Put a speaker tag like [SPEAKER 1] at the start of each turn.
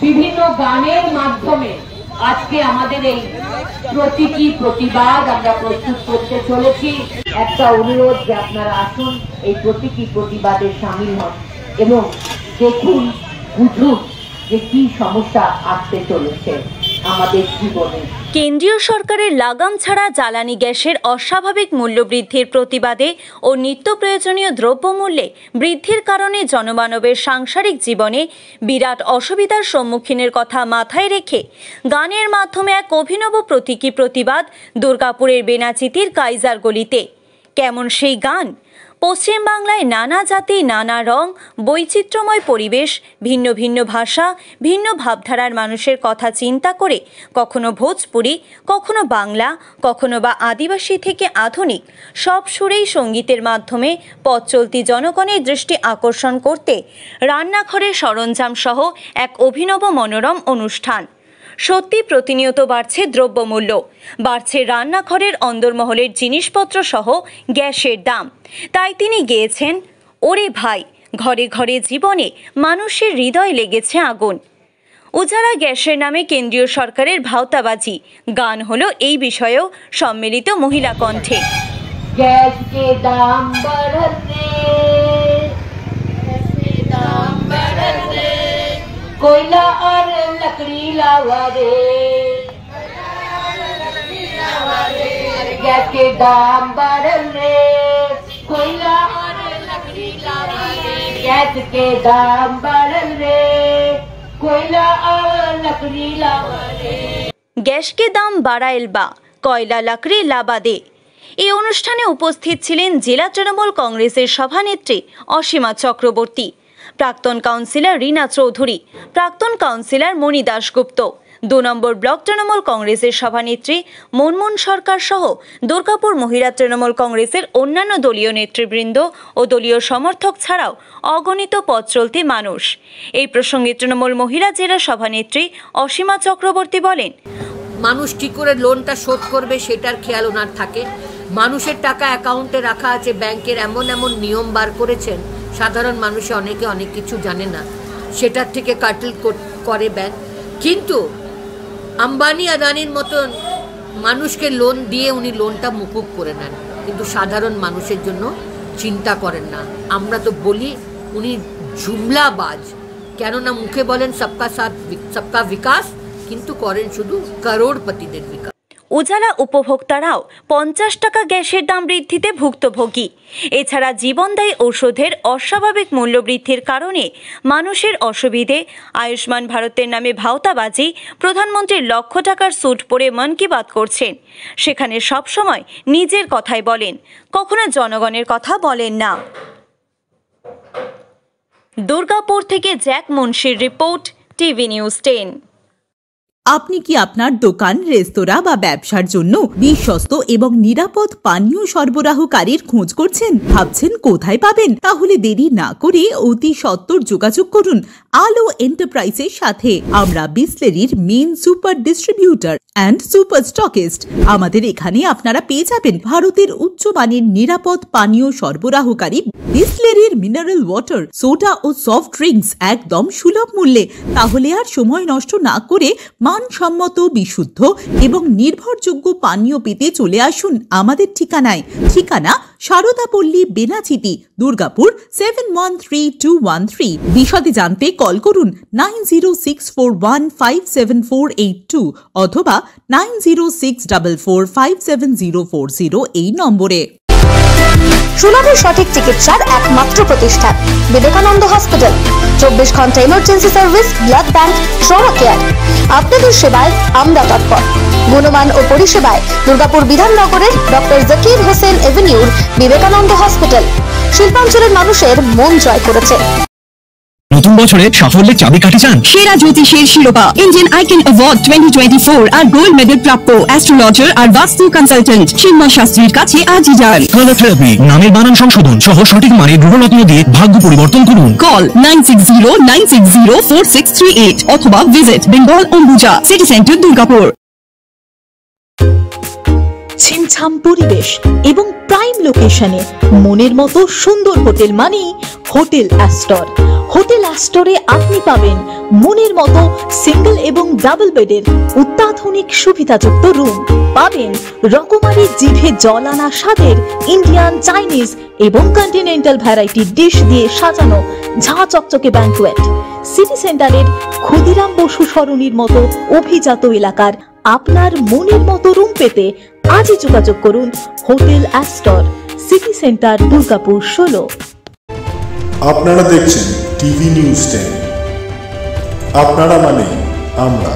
[SPEAKER 1] বিভিন্ন গানের মাধ্যমে আজকে আমাদের এই প্রতীকী প্রতিবাদ আমরা প্রস্তুত করতে চলেছি। একটা অনুরোধ যে আপনারা আসুন, এই প্রতীকী প্রতিবাদে সামিল হন এবং দেখুন, বুঝুন যে কি সমস্যা আসতে চলেছে আমাদের জীবনে।
[SPEAKER 2] কেন্দ্রীয় সরকারের লাগাম ছাড়া জ্বালানি গ্যাসের অস্বাভাবিক মূল্য বৃদ্ধির প্রতিবাদে ও নিত্য প্রয়োজনীয় দ্রব্যমূল্যে বৃদ্ধির কারণে জনমানবের সাংসারিক জীবনে বিরাট অসুবিধার সম্মুখীনের কথা মাথায় রেখে গানের মাধ্যমে এক অভিনব প্রতীকী প্রতিবাদ দুর্গাপুরের বেনাচিতির কাইজার গলিতে। কেমন সেই গান? পশ্চিমবাংলায় নানা জাতি, নানা রং, বৈচিত্র্যময় পরিবেশ, ভিন্ন ভিন্ন ভাষা, ভিন্ন ভাবধারার মানুষের কথা চিন্তা করে কখনো ভোজপুরি, কখনো বাংলা, কখনো বা আদিবাসী থেকে আধুনিক সব সুরেই সঙ্গীতের মাধ্যমে পথ চলতি জনগণের দৃষ্টি আকর্ষণ করতে রান্নাঘরের সরঞ্জাম সহ এক অভিনব মনোরম অনুষ্ঠান। সত্যি প্রতিনিয়ত বাড়ছে দ্রব্যমূল্য, বাড়ছে রান্নাঘরের অন্দরমহলের জিনিসপত্র সহ গ্যাসের দাম। তাই তিনি গেয়েছেন, ওরে ভাই, ঘরে ঘরে জীবনে মানুষের হৃদয় লেগেছে আগুন। উজালা গ্যাসের নামে কেন্দ্রীয় সরকারের ভাওতাবাজি গান হলো এই বিষয়েও সম্মিলিত মহিলা কণ্ঠে।
[SPEAKER 1] গ্যাস কে দাম बढ़ने, कोयला और लकड़ी लावा रे, गैस के दाम बढ़ने, कोयला और लकड़ी लावा रे, गैस के दाम बढ़ने, कोयला और लकड़ी लावा रे।
[SPEAKER 2] গ্যাস কে দাম বাড়াইল বা কয়লা লাকড়ি লাবা দে। এই অনুষ্ঠানে উপস্থিত ছিলেন জেলা তৃণমূল কংগ্রেসের সভানেত্রী অসীমা চক্রবর্তী, প্রাক্তন কাউন্সিলর রীনা চৌধুরী, প্রাক্তন কাউন্সিলর মণি দাশগুপ্ত, 2 নম্বর ব্লক তৃণমূল কংগ্রেসের সভানেত্রী মনমোহন সরকার সহ দুর্গাপুর মহিলা তৃণমূল কংগ্রেসের অন্যান্য দলীয় নেতৃবৃন্দ ও দলীয় সমর্থক ছাড়াও অগণিত পথ চলতি মানুষ। এই প্রসঙ্গে তৃণমূল মহিলা জেলা সভানেত্রী অসীমা চক্রবর্তী বলেন,
[SPEAKER 3] মানুষ কি করে লোনটা শোধ করবে সেটার খেয়াল ওনার থাকে। মানুষের টাকা অ্যাকাউন্টে রাখা আছে, ব্যাংকের এমন এমন নিয়ম বার করেছেন, সাধারণ মানুষে অনেকে অনেক কিছু জানে না, সেটার থেকে কাটল করে ব্যাংক। কিন্তু আম্বানি আদানির মতন মানুষকে লোন দিয়ে উনি লোনটা মুকুব করে নেন, কিন্তু সাধারণ মানুষের জন্য চিন্তা করেন না। আমরা তো বলি উনি জুমলাবাজ, কেননা মুখে বলেন সবকা সাথ সবকা বিকাশ, কিন্তু করেন শুধু করোড়পতিদের বিকাশ।
[SPEAKER 2] উজালা উপভোক্তারাও 50 টাকা গ্যাসের দাম বৃদ্ধিতে ভুক্তভোগী। এছাড়া জীবনদায়ী ঔষধের অস্বাভাবিক মূল্য বৃদ্ধির কারণে মানুষের অসুবিধে, আয়ুষ্মান ভারতের নামে ভাওতাবাজি, প্রধানমন্ত্রীর লক্ষ টাকার স্যুট পরে মন কি বাত করছেন, সেখানে সবসময় নিজের কথাই বলেন, কখনো জনগণের কথা বলেন না। দুর্গাপুর থেকে জ্যাক মুন্সির রিপোর্ট, টিভি নিউজ 10।
[SPEAKER 4] আপনি কি আপনার দোকান, রেস্তোরাঁ বা ব্যবসার জন্য বিশ্বস্ত এবং নিরাপদ পানীয় সরবরাহকারীর খোঁজ করছেন? ভাবছেন কোথায় পাবেন? তাহলে দেরি না করে অতি সত্বর যোগাযোগ করুন আলো এন্টারপ্রাইজের সাথে। আমরা বিসলেরির main super distributor and super stockist. আমাদের এখানে আপনারা পেয়ে যাবেন ভারতের উচ্চমানের নিরাপদ পানীয় সরবরাহকারী বিসলেরির মিনারেল ওয়াটার, সোডা ও সফট ড্রিঙ্কস একদম সুলভ মূল্যে। তাহলে আর সময় নষ্ট না করে মানসম্মত, বিশুদ্ধ এবং নির্ভরযোগ্য পানীয় পেতে চলে আসুন আমাদের ঠিকানায়। ঠিকানা সারদাপল্লী, বেনাচিতি, দুর্গাপুর 713213। বিশদে জানতে কল করুন 9064157482 অথবা 9064457040 এই নম্বরে।
[SPEAKER 5] সুলভের সঠিক চিকিৎসার একমাত্র প্রতিষ্ঠান বিবেকানন্দ হসপিটাল। 24 ঘন্টা emergency service, blood bank, trauma care. আপনাদের সেবায় আমরা তৎপর। গুণমান ও পরিষেবায় দুর্গাপুর বিধাননগরের ডক্টর জাকির হোসেন এভিনিউর বিবেকানন্দ হসপিটাল শিল্পাঞ্চলের মানুষের মন জয় করেছে।
[SPEAKER 6] নতুন বছরে সাফল্যের চাবিকাঠি চান?
[SPEAKER 7] সেরা জ্যোতিষের শিরোপা, ইন্ডিয়ান আইকন অ্যাওয়ার্ড 2024 আর গোল্ড মেডেল প্রাপ্ত অ্যাস্ট্রোলজার আর বাস্তু কনসালটেন্ট চিন্ময় শাস্ত্রীর কাছে আজই যান।
[SPEAKER 6] কালার থেরাপি, নামের বানান সংশোধন সহ সঠিক মানের গ্রহরত্ন দিয়ে ভাগ্য পরিবর্তন করুন।
[SPEAKER 7] কল 9609604638 অথবা visit Bengal Ambuja city centre, Durgapur.
[SPEAKER 4] ছিমছাম পরিবেশ এবং প্রাইম লোকেশনে মনের মতো সুন্দর হোটেল মানেই হোটেল অ্যাস্টর। হোটেল অ্যাস্টরে আপনি পাবেন মনের মতো সিঙ্গেল এবং ডাবল বেডের অত্যাধুনিক সুবিধাযুক্ত রুম, পাবেন রকমারি জিভে জল আনা স্বাদের ইন্ডিয়ান, চাইনিজ এবং কন্টিনেন্টাল ভ্যারাইটি ডিশ দিয়ে সাজানো ঝাঁ চকচকে ব্যাংকুয়েট। সিটি সেন্টারের ক্ষুদিরাম বসু সরণির মতো অভিজাত এলাকার আপনার মনের মতো রুম পেতে আজই যোগাযোগ করুন hotel Astor, city centre, Durgapur 16।
[SPEAKER 8] আপনারা দেখছেন টিভি নিউজ 10। আপনারা মানে আমরা।